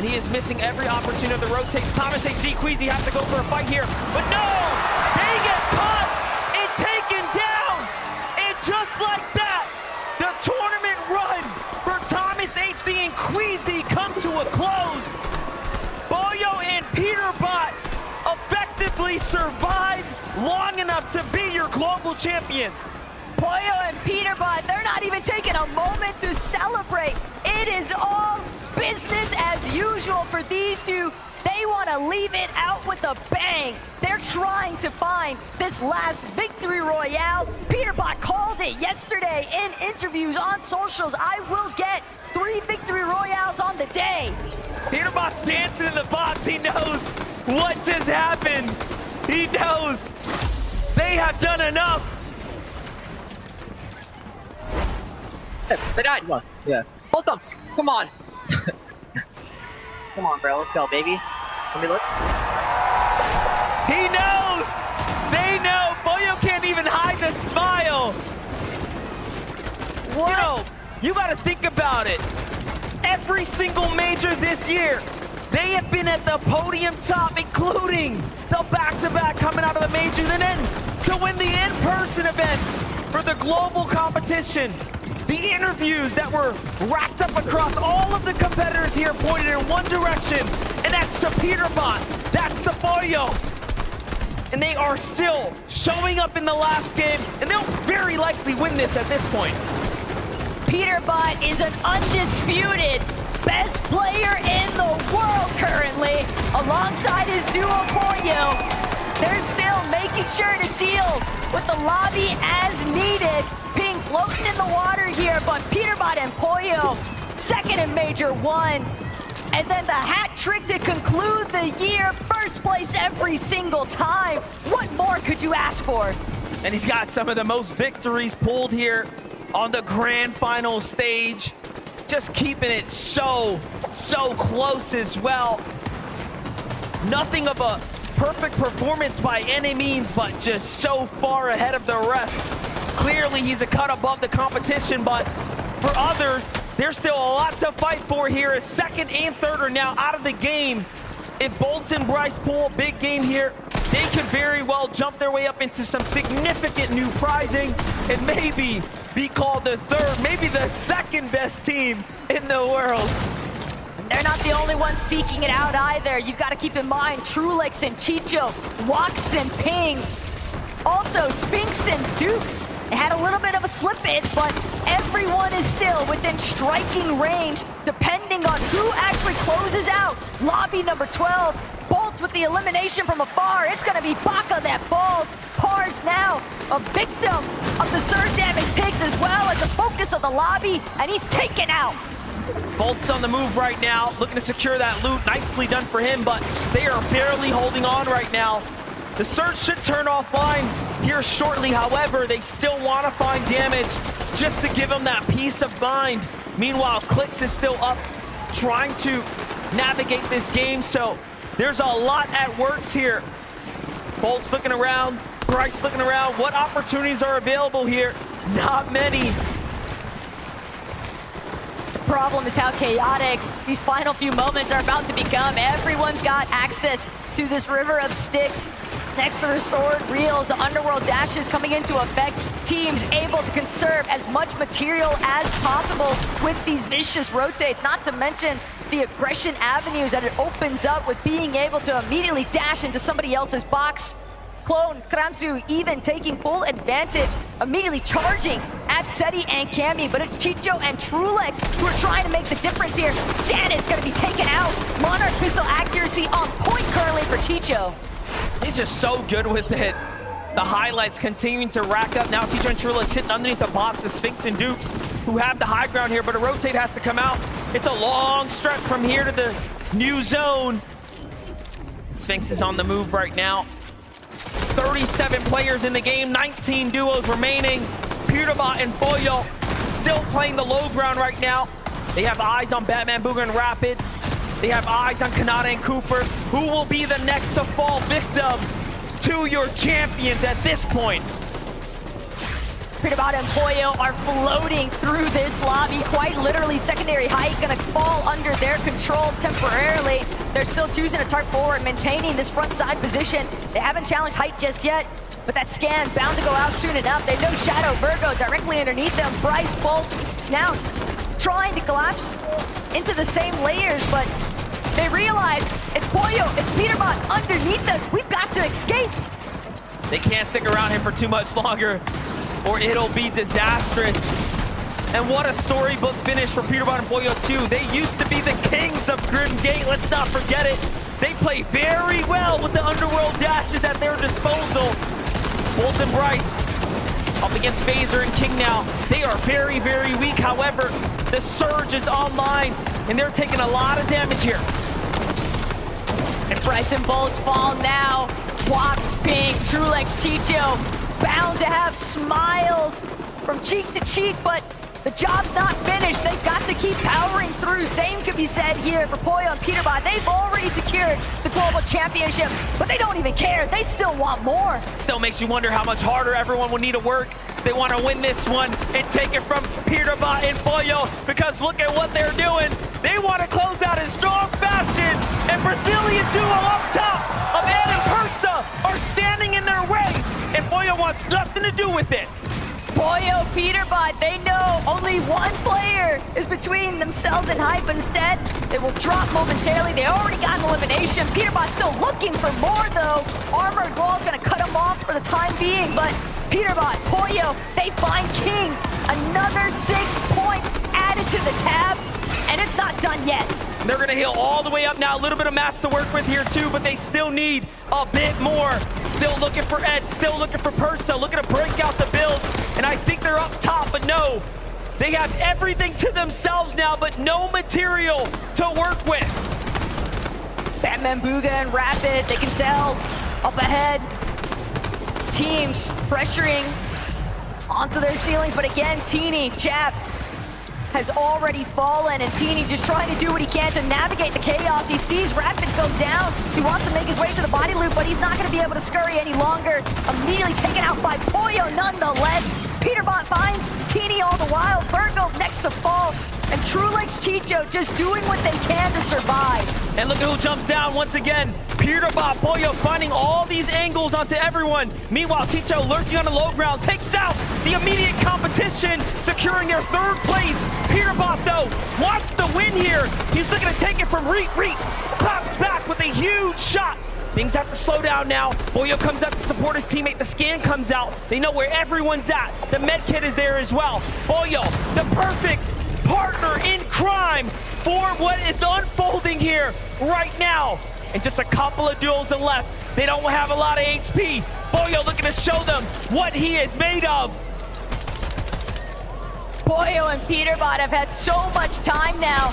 and he is missing every opportunity of the rotates. Thomas EXD, Queasy have to go for a fight here, but no! They get caught and taken down! And just like that, the tournament run for Thomas EXD and Queasy come to a close. Pollo and Peterbot effectively survived long enough to be your global champions. Pollo and Peterbot, they're not even taking a moment to celebrate. It is all business as usual for these two. They want to leave it out with a bang. They're trying to find this last victory royale. Peterbot called it yesterday in interviews on socials. I will get 3 victory royales on the day. Peterbot's dancing in the box. He knows what just happened. He knows they have done enough. They died. Come on. Yeah. Hold them. Come on. Come on, bro. Let's go, baby. Let me look. He knows. They know. Pollo can't even hide the smile. What? You know, you got to think about it. Every single major this year, they have been at the podium top, including the back-to-back coming out of the majors, and then to win the in-person event for the global competition. The interviews that were racked up across all of the competitors here pointed in one direction, and that's to Peterbot, that's to Pollo. And they are still showing up in the last game, and they'll very likely win this at this point. Peterbot is an undisputed best player in the world currently, alongside his duo Pollo. They're still making sure to deal with the lobby as needed, being floating in the water here, but Peterbot and Pollo, second in Major 1. And then the hat trick to conclude the year, first place every single time. What more could you ask for? And he's got some of the most victories pulled here on the grand final stage. Just keeping it so close as well. Nothing of a perfect performance by any means, but just so far ahead of the rest. Clearly, he's a cut above the competition, but for others, there's still a lot to fight for here as second and third are now out of the game. If Bolts and Bryce pull a big game here, they could very well jump their way up into some significant new prizing and maybe be called the third, maybe the second best team in the world. They're not the only ones seeking it out either. You've got to keep in mind Trulex and Chicho, Wax and Ping. Also, Spinks and Dukes had a little bit of a slippage, but everyone is still within striking range, depending on who actually closes out lobby number 12. Bolts with the elimination from afar. It's going to be Baka that falls. Par's now a victim of the surge damage takes as well as the focus of the lobby, and he's taken out. Bolt's on the move right now, looking to secure that loot. Nicely done for him, but they are barely holding on right now. The surge should turn offline here shortly. However, they still want to find damage just to give them that peace of mind. Meanwhile, Clix is still up, trying to navigate this game, so there's a lot at works here. Bolt's looking around, Bryce looking around. What opportunities are available here? Not many. Problem is how chaotic these final few moments are about to become. Everyone's got access to this river of sticks. Next to the sword reels, the underworld dashes coming into effect. Teams able to conserve as much material as possible with these vicious rotates, not to mention the aggression avenues that it opens up with being able to immediately dash into somebody else's box. Clone, Kramsu even taking full advantage, immediately charging at Seti and Cammy, but it's Chicho and Trulex who are trying to make the difference here. Janet's gonna be taken out. Monarch pistol accuracy on point currently for Chicho. He's just so good with it. The highlights continuing to rack up. Now Chicho and Trulex sitting underneath the box of Sphinx and Dukes, who have the high ground here, but a rotate has to come out. It's a long stretch from here to the new zone. Sphinx is on the move right now. 37 players in the game, 19 duos remaining. Peterbot and Pollo still playing the low ground right now. They have eyes on Batman, Booger, and Rapid. They have eyes on Kanata and Cooper. Who will be the next to fall victim to your champions at this point? Peterbot and Pollo are floating through this lobby. Quite literally, secondary height gonna fall under their control temporarily. They're still choosing to turn forward, maintaining this front side position. They haven't challenged height just yet, but that scan bound to go out soon enough. They know Shadow Virgo directly underneath them. Bryce Bolts now trying to collapse into the same layers, but they realize it's Pollo, it's Peterbot underneath us. We've got to escape. They can't stick around him for too much longer, or it'll be disastrous. And what a storybook finish for Peterbot and Pollo 2. They used to be the kings of Grim Gate, let's not forget it. They play very well with the Underworld dashes at their disposal. Bolt and Bryce up against Phaser and King now. They are very, very weak. However, the Surge is online, and they're taking a lot of damage here. And Bryce and Bolts fall now. Walks, Pink, Trulex, Chicho, bound to have smiles from cheek to cheek, but the job's not finished. They've got to keep powering through. Same could be said here for Pollo and Peterbot. They've already secured the global championship, but they don't even care. They still want more. Still makes you wonder how much harder everyone will need to work. They want to win this one and take it from Peterbot and Pollo, because look at what they're doing. They want to close out in strong fashion, and Brazilian duo up top of Ed and Persa are standing in their way, and Pollo wants nothing to do with it. Pollo, Peterbot, they know only one player is between themselves and hype. Instead, they will drop momentarily. They already got an elimination. Peterbot's still looking for more, though. Armored Wall's gonna cut him off for the time being, but Peterbot, Pollo, they find King. Another 6 points added to the tab, and it's not done yet. They're gonna heal all the way up now. A little bit of mats to work with here too, but they still need a bit more. Still looking for Ed, still looking for Persa, looking to break out the build. And I think they're up top, but no. They have everything to themselves now, but no material to work with. Batman, Booga, and Rapid, they can tell up ahead. Teams pressuring onto their ceilings, but again, Teeny, Jap, has already fallen, and Teeny just trying to do what he can to navigate the chaos. He sees Rapid go down. He wants to make his way to the body loop, but he's not going to be able to scurry any longer. Immediately taken out by Pollo nonetheless. Peterbot finds Teeny all the while. Virgo next to fall. And Trulex Chicho just doing what they can to survive. And look at who jumps down once again. Peterbot, Pollo finding all these angles onto everyone. Meanwhile, Chicho lurking on the low ground takes out the immediate competition, securing their 3rd place. Peterbot, though, wants to win here. He's looking to take it from Reet. Claps back with a huge shot. Things have to slow down now. Pollo comes up to support his teammate. The scan comes out. They know where everyone's at. The med kit is there as well. Pollo, the perfect partner in crime for what is unfolding here right now. And just a couple of duels left. They don't have a lot of HP. Pollo looking to show them what he is made of. Pollo and Peterbot have had so much time now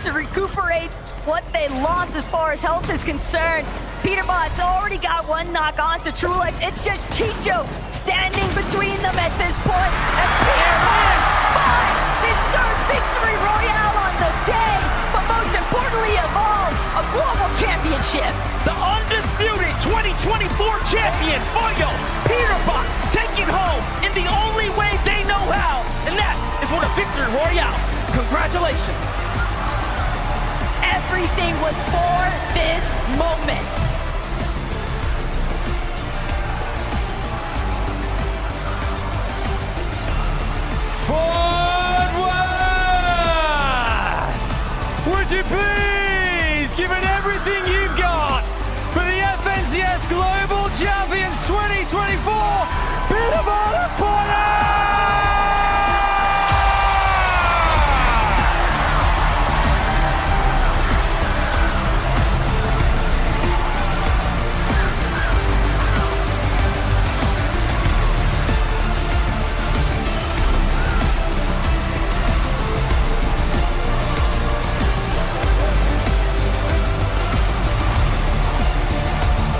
to recuperate what they lost as far as health is concerned. Peterbot's already got one knock on to Trulex. It's just Chicho standing between them at this point. And Peterbot finds his 3rd victory royale on the day, but most importantly of all, a global championship. The undisputed 2024 champion, Pollo, Peterbot, taking home in the only way they know how, and that is with a victory royale. Congratulations. Everything was for this moment. Forward! Would you please give it everything you've got for the FNCS Global Champions 2024, Peterbot and Pollo!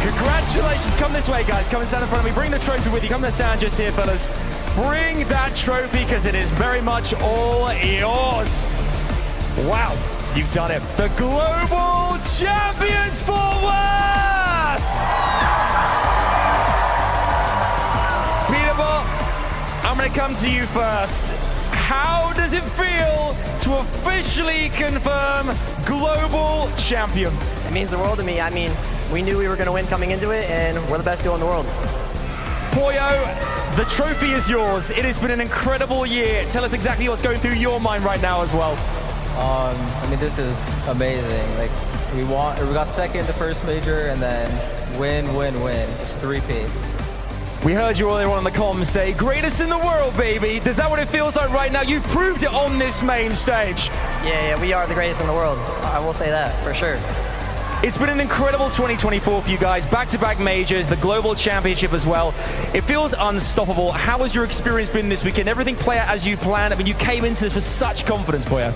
Congratulations, come this way, guys. Come and stand in front of me. Bring the trophy with you. Come and stand just here, fellas. Bring that trophy, because it is very much all yours. Wow, you've done it. The Global Champions for Worth! Peterbot, I'm going to I come to you first. How does it feel to officially confirm global champion? It means the world to me. I mean, we knew we were going to win coming into it, and we're the best duo in the world. Pollo, the trophy is yours. It has been an incredible year. Tell us exactly what's going through your mind right now as well. I mean, this is amazing. Like, we got second the first major, and then win. It's 3P. We heard you earlier on the comms say, greatest in the world, baby. Is that what it feels like right now? You've proved it on this main stage. Yeah, we are the greatest in the world. I will say that, for sure. It's been an incredible 2024 for you guys. Back-to-back majors, the global championship as well. It feels unstoppable. How has your experience been this weekend? Everything play out as you planned? I mean, you came into this with such confidence, Pollo.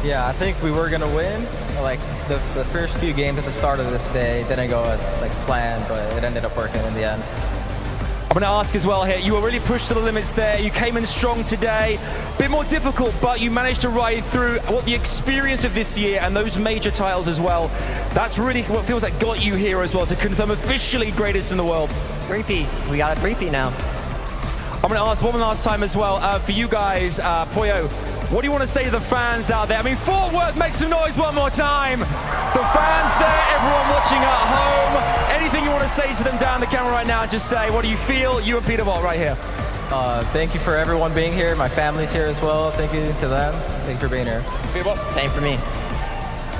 Yeah, I think we were gonna win. Like the first few games at the start of this day didn't go as like planned, but it ended up working in the end. I'm going to ask as well here, you were really pushed to the limits there. You came in strong today. Bit more difficult, but you managed to ride through what the experience of this year and those major titles as well. That's really what feels like got you here as well to confirm officially greatest in the world. 3P. We got a 3P now. I'm going to ask one last time as well for you guys, Pollo. What do you want to say to the fans out there? I mean, Fort Worth, make some noise one more time. The fans there, everyone watching at home. Anything you want to say to them down the camera right now, just say, what do you feel? You and Peterbot right here. Thank you for everyone being here. My family's here as well. Thank you to them. Thank you for being here. Peterbot. Same for me.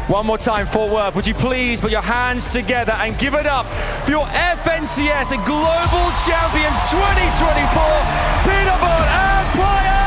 One more time, Fort Worth, would you please put your hands together and give it up for your FNCS Global Champions 2024, Peterbot and Pollo!